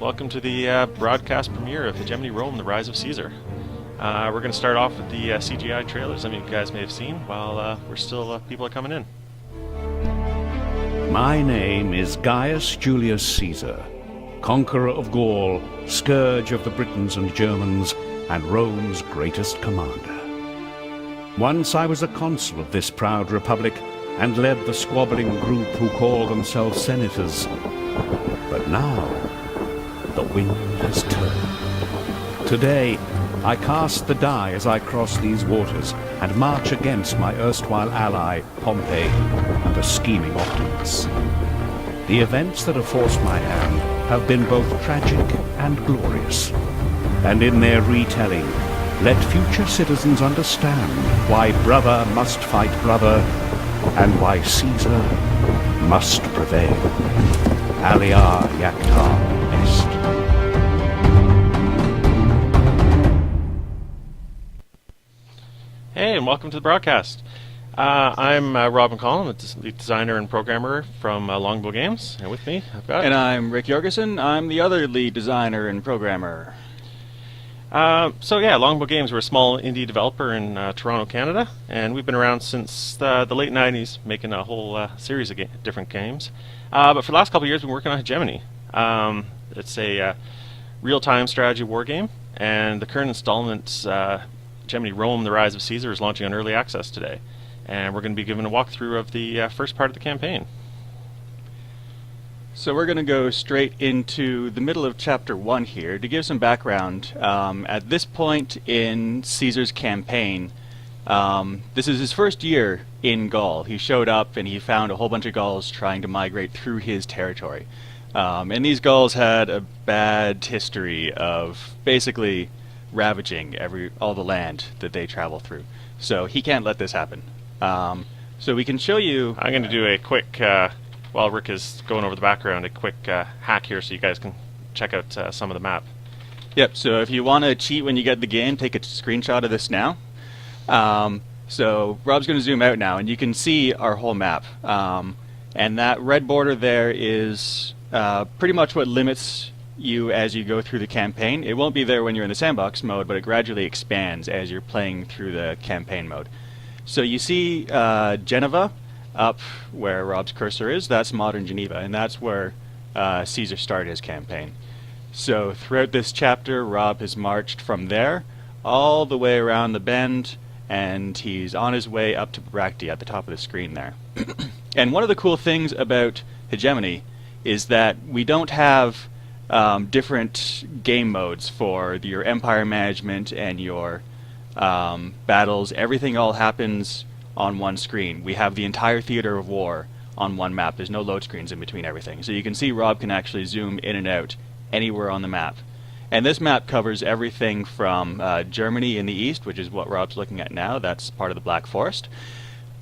welcome to the broadcast premiere of Hegemony Rome, The Rise of Caesar. We're going to start off with the CGI trailers some of you guys may have seen while people are coming in. My name is Gaius Julius Caesar, conqueror of Gaul, scourge of the Britons and Germans, and Rome's greatest commander. Once I was a consul of this proud republic and led the squabbling group who call themselves senators. But now, the wind has turned. Today, I cast the die as I cross these waters and march against my erstwhile ally, Pompey, and the scheming Optimus. The events that have forced my hand have been both tragic and glorious. And in their retelling, let future citizens understand why brother must fight brother and why Caesar must prevail. Alia Jacta Est. Hey, and welcome to the broadcast. I'm Rob McCollum, a lead designer and programmer from Longbow Games, and with me I've got... And I'm Rick Jorgensen. I'm the other lead designer and programmer. Longbow Games, we're a small indie developer in Toronto, Canada, and we've been around since the late 90s, making a whole series of different games. But for the last couple of years, we've been working on Hegemony. It's a real-time strategy war game, and the current installment, Hegemony Rome, The Rise of Caesar, is launching on early access today. And we're going to be giving a walkthrough of the first part of the campaign. So we're going to go straight into the middle of Chapter 1 here. To give some background, at this point in Caesar's campaign, this is his first year in Gaul. He showed up and he found a whole bunch of Gauls trying to migrate through his territory. And these Gauls had a bad history of basically ravaging all the land that they travel through. So he can't let this happen. So we can show you... I'm going to do a quick... while Rick is going over the background, a quick hack here so you guys can check out some of the map. Yep, so if you want to cheat when you get the game, take a screenshot of this now. So Rob's going to zoom out now, and you can see our whole map. And that red border there is pretty much what limits you as you go through the campaign. It won't be there when you're in the sandbox mode, but it gradually expands as you're playing through the campaign mode. So you see Geneva, up where Rob's cursor is. That's modern Geneva, and that's where Caesar started his campaign. So throughout this chapter, Rob has marched from there all the way around the bend, and he's on his way up to Bracti at the top of the screen there. And one of the cool things about Hegemony is that we don't have different game modes for your empire management and your battles. Everything all happens on one screen. We have the entire theater of war on one map. There's no load screens in between everything. So you can see Rob can actually zoom in and out anywhere on the map. And this map covers everything from Germany in the east, which is what Rob's looking at now. That's part of the Black Forest.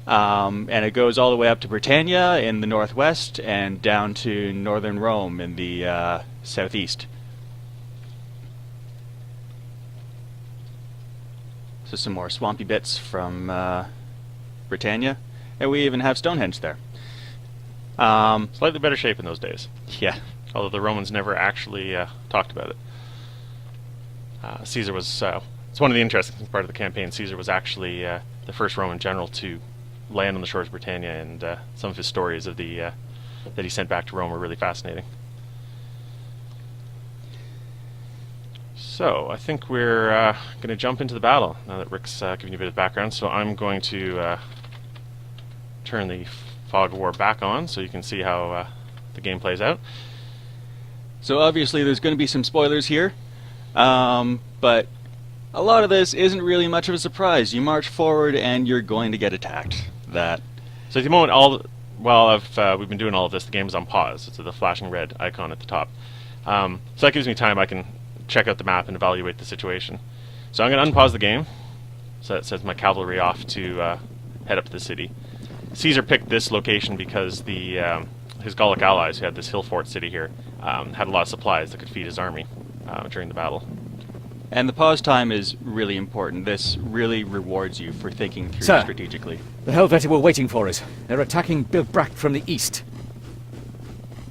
And it goes all the way up to Britannia in the northwest and down to northern Rome in the southeast. So some more swampy bits from Britannia, and we even have Stonehenge there. Slightly better shape in those days. Yeah. Although the Romans never actually talked about it. Caesar was... it's one of the interesting parts of the campaign. Caesar was actually the first Roman general to land on the shores of Britannia, and some of his stories of that he sent back to Rome were really fascinating. So, I think we're going to jump into the battle, now that Rick's giving you a bit of background. So I'm going to turn the fog of war back on so you can see how the game plays out. So obviously there's going to be some spoilers here, but a lot of this isn't really much of a surprise. You march forward and you're going to get attacked. So at the moment, while we've been doing all of this, the game is on pause. It's the flashing red icon at the top. So that gives me time. I can check out the map and evaluate the situation. So I'm going to unpause the game. So that sends my cavalry off to head up to the city. Caesar picked this location because his Gallic allies, who had this hill fort city here, had a lot of supplies that could feed his army during the battle. And the pause time is really important. This really rewards you for thinking through strategically. The Helvetii were waiting for us. They're attacking Bilbracht from the east.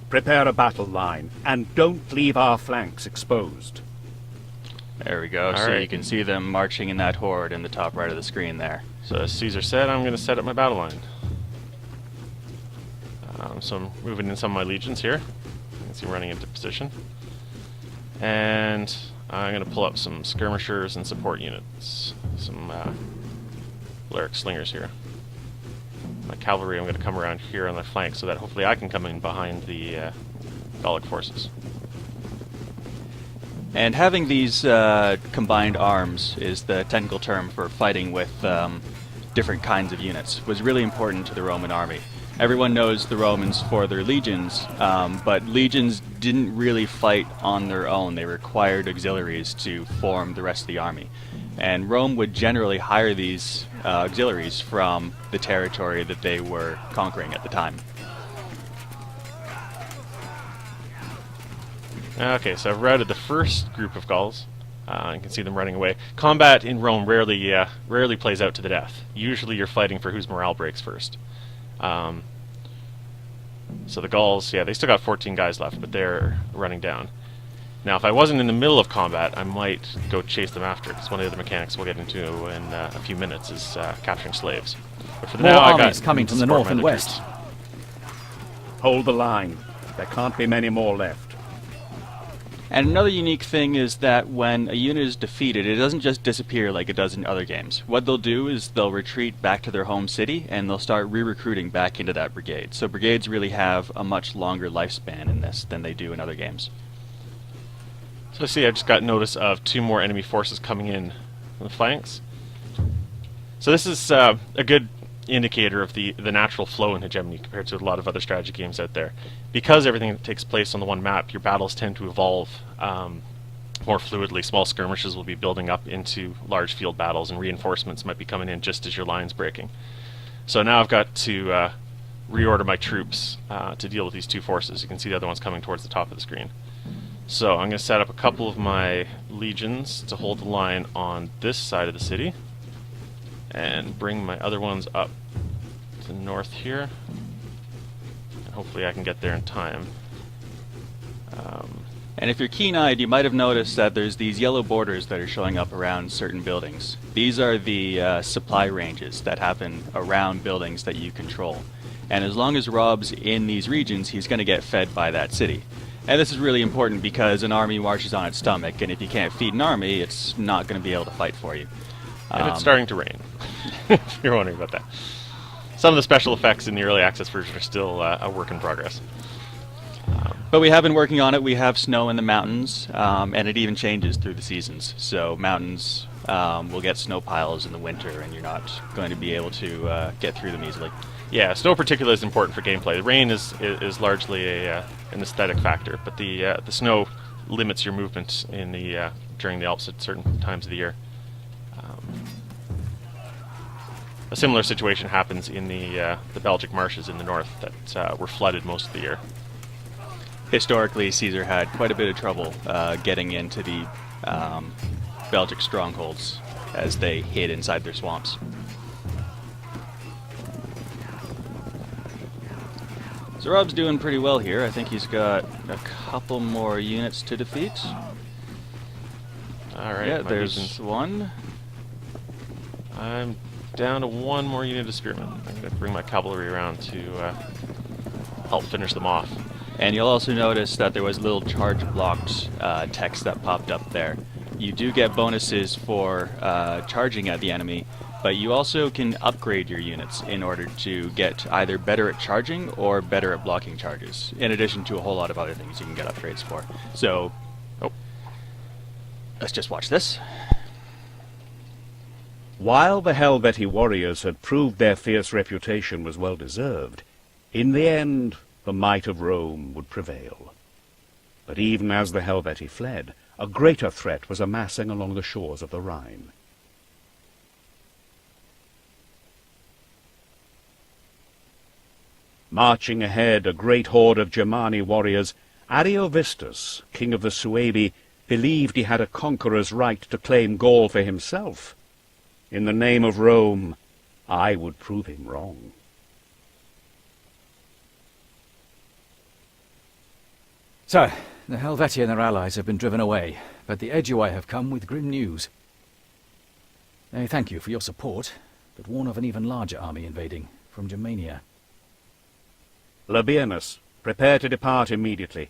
Prepare a battle line, and don't leave our flanks exposed. There we go. All So right. you can see them marching in that horde in the top right of the screen there. So as Caesar said, I'm going to set up my battle line. So I'm moving in some of my legions here. You can see I'm running into position. And I'm going to pull up some skirmishers and support units. Some Lyric slingers here. My cavalry, I'm going to come around here on the flank so that hopefully I can come in behind the Gallic forces. And having these combined arms is the technical term for fighting with different kinds of units. Was really important to the Roman army. Everyone knows the Romans for their legions, but legions didn't really fight on their own. They required auxiliaries to form the rest of the army. And Rome would generally hire these auxiliaries from the territory that they were conquering at the time. Okay, so I've routed the first group of Gauls. You can see them running away. Combat in Rome rarely plays out to the death. Usually you're fighting for whose morale breaks first. So the Gauls, yeah, they still got 14 guys left, but they're running down. Now, if I wasn't in the middle of combat, I might go chase them after, because one of the other mechanics we'll get into in a few minutes is capturing slaves. But for More now, I armies got coming to from the support north my and other west. troops. Hold the line. There can't be many more left. And another unique thing is that when a unit is defeated, it doesn't just disappear like it does in other games. What they'll do is they'll retreat back to their home city, and they'll start re-recruiting back into that brigade. So brigades really have a much longer lifespan in this than they do in other games. So see, I just got notice of 2 more enemy forces coming in on the flanks. So this is a good indicator of the natural flow in Hegemony compared to a lot of other strategy games out there. Because everything that takes place on the one map, your battles tend to evolve more fluidly. Small skirmishes will be building up into large field battles, and reinforcements might be coming in just as your line's breaking. So now I've got to reorder my troops to deal with these 2 forces. You can see the other ones coming towards the top of the screen. So I'm going to set up a couple of my legions to hold the line on this side of the city, and bring my other ones up to the north here, and hopefully I can get there in time. And if you're keen-eyed, you might have noticed that there's these yellow borders that are showing up around certain buildings. These are the supply ranges that happen around buildings that you control. And as long as Rob's in these regions, he's going to get fed by that city. And this is really important because an army marches on its stomach, and if you can't feed an army, it's not going to be able to fight for you. And it's starting to rain, if you're wondering about that. Some of the special effects in the early access version are still a work in progress. But we have been working on it. We have snow in the mountains, and it even changes through the seasons. So mountains will get snow piles in the winter, and you're not going to be able to get through them easily. Yeah, snow particularly is important for gameplay. The rain is largely an aesthetic factor, but the snow limits your movement in the during the Alps at certain times of the year. A similar situation happens in the Belgic marshes in the north that were flooded most of the year. Historically, Caesar had quite a bit of trouble getting into the Belgic strongholds as they hid inside their swamps. So Rob's doing pretty well here. I think he's got a couple more units to defeat. Alright, Yeah, my there's legions. one. I'm down to 1 more unit of spearmen. I'm going to bring my cavalry around to help finish them off. And you'll also notice that there was a little charge blocked text that popped up there. You do get bonuses for charging at the enemy, but you also can upgrade your units in order to get either better at charging or better at blocking charges, in addition to a whole lot of other things you can get upgrades for. So, let's just watch this. While the Helvetii warriors had proved their fierce reputation was well deserved, in the end the might of Rome would prevail. But even as the Helvetii fled, a greater threat was amassing along the shores of the Rhine. Marching ahead, a great horde of Germani warriors, Ariovistus, king of the Suebi, believed he had a conqueror's right to claim Gaul for himself. In the name of Rome, I would prove him wrong. So, the Helvetii and their allies have been driven away, but the Edgeway have come with grim news. They thank you for your support, but warn of an even larger army invading, from Germania. Labienus, prepare to depart immediately.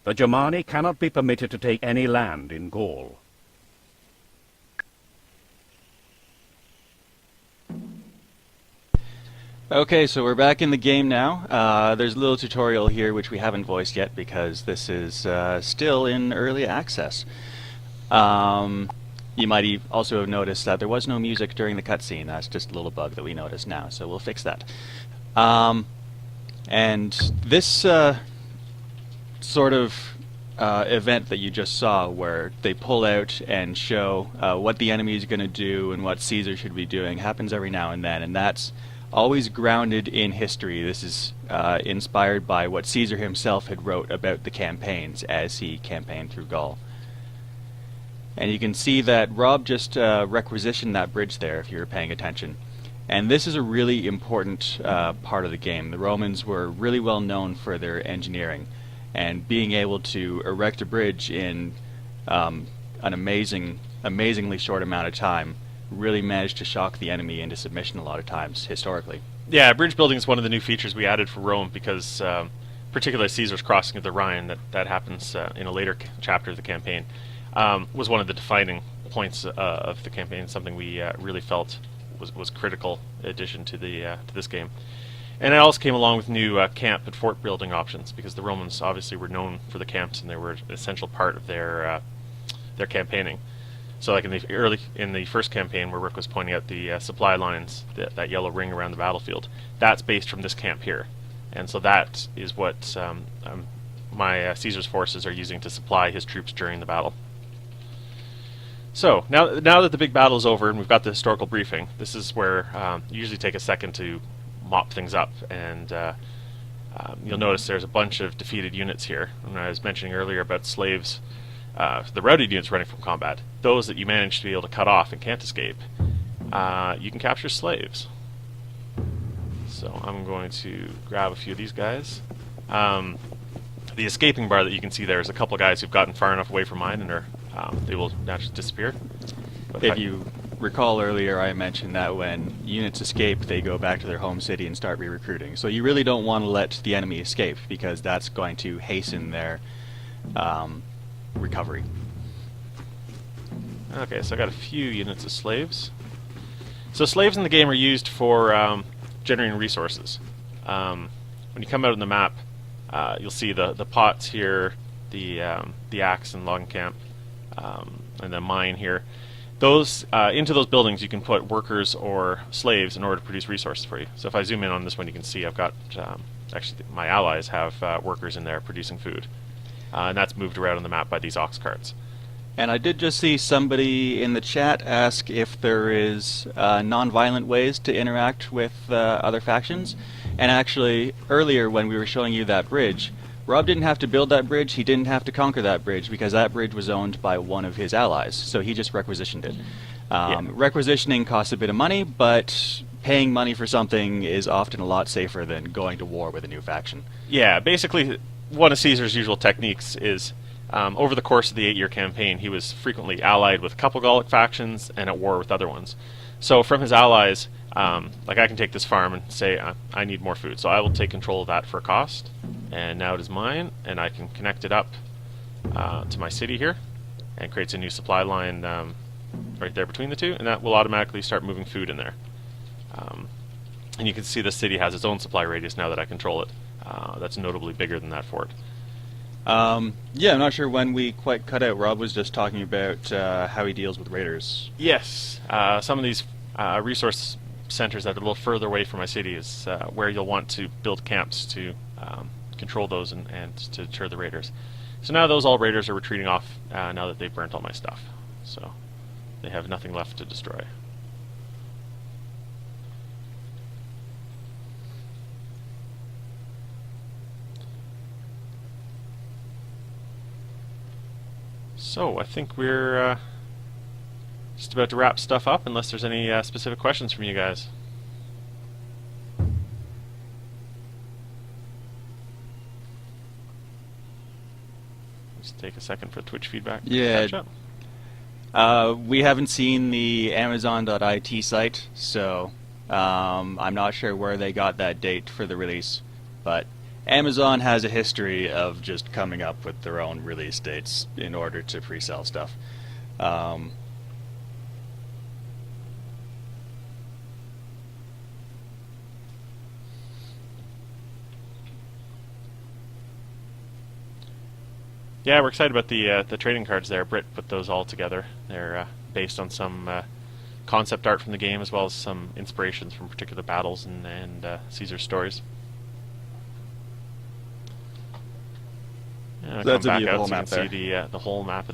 The Germani cannot be permitted to take any land in Gaul. Okay, so we're back in the game now. There's a little tutorial here which we haven't voiced yet because this is still in early access. You might also have noticed that there was no music during the cutscene. That's just a little bug that we noticed now, so we'll fix that. And this sort of event that you just saw, where they pull out and show what the enemy is going to do and what Caesar should be doing, happens every now and then, and that's always grounded in history. This is inspired by what Caesar himself had wrote about the campaigns as he campaigned through Gaul. And you can see that Rob just requisitioned that bridge there, if you were paying attention. And this is a really important part of the game. The Romans were really well known for their engineering, and being able to erect a bridge in an amazingly short amount of time really managed to shock the enemy into submission a lot of times, historically. Yeah, bridge building is one of the new features we added for Rome because, particularly Caesar's crossing of the Rhine, that happens in a later chapter of the campaign, was one of the defining points of the campaign, something we really felt was critical addition to this game. And it also came along with new camp and fort building options, because the Romans obviously were known for the camps, and they were an essential part of their campaigning. So, like in the first campaign, where Rick was pointing out the supply lines, that yellow ring around the battlefield, that's based from this camp here, and so that is what my Caesar's forces are using to supply his troops during the battle. So now that the big battle is over and we've got the historical briefing, this is where you usually take a second to mop things up, and you'll notice there's a bunch of defeated units here. And I was mentioning earlier about slaves. The routed units running from combat, those that you manage to be able to cut off and can't escape, you can capture slaves. So I'm going to grab a few of these guys. The escaping bar that you can see there is a couple of guys who've gotten far enough away from mine, and they will naturally disappear. But if you recall earlier, I mentioned that when units escape, they go back to their home city and start re-recruiting. So you really don't want to let the enemy escape, because that's going to hasten their recovery. Okay, so I got a few units of slaves. So slaves in the game are used for generating resources. When you come out on the map, you'll see the pots here, the axe and logging camp, and the mine here. Those into those buildings you can put workers or slaves in order to produce resources for you. So if I zoom in on this one, you can see I've got actually my allies have workers in there producing food. And that's moved around on the map by these ox carts. And I did just see somebody in the chat ask if there is non-violent ways to interact with other factions. And actually, earlier when we were showing you that bridge, Rob didn't have to build that bridge, he didn't have to conquer that bridge, because that bridge was owned by one of his allies, so he just requisitioned it. Requisitioning costs a bit of money, but paying money for something is often a lot safer than going to war with a new faction. Yeah, basically one of Caesar's usual techniques is, over the course of the 8-year campaign, he was frequently allied with a couple Gallic factions and at war with other ones. So from his allies, like I can take this farm and say, I need more food, so I will take control of that for a cost, and now it is mine, and I can connect it up to my city here, and creates a new supply line right there between the two, and that will automatically start moving food in there. And you can see the city has its own supply radius now that I control it. That's notably bigger than that fort. Yeah, I'm not sure when we quite cut out. Rob was just talking about how he deals with raiders. Yes, some of these resource centers that are a little further away from my city is where you'll want to build camps to control those and to deter the raiders. So now all raiders are retreating off now that they've burnt all my stuff. So they have nothing left to destroy. So I think we're just about to wrap stuff up, unless there's any specific questions from you guys. Just take a second for Twitch feedback. Yeah. To catch up. We haven't seen the Amazon.it site, so I'm not sure where they got that date for the release. But Amazon has a history of just coming up with their own release dates in order to pre-sell stuff. Yeah, we're excited about the trading cards there. Britt put those all together. They're based on some concept art from the game, as well as some inspirations from particular battles and Caesar's stories. So that's come a back whole out so you map can there. see the whole map.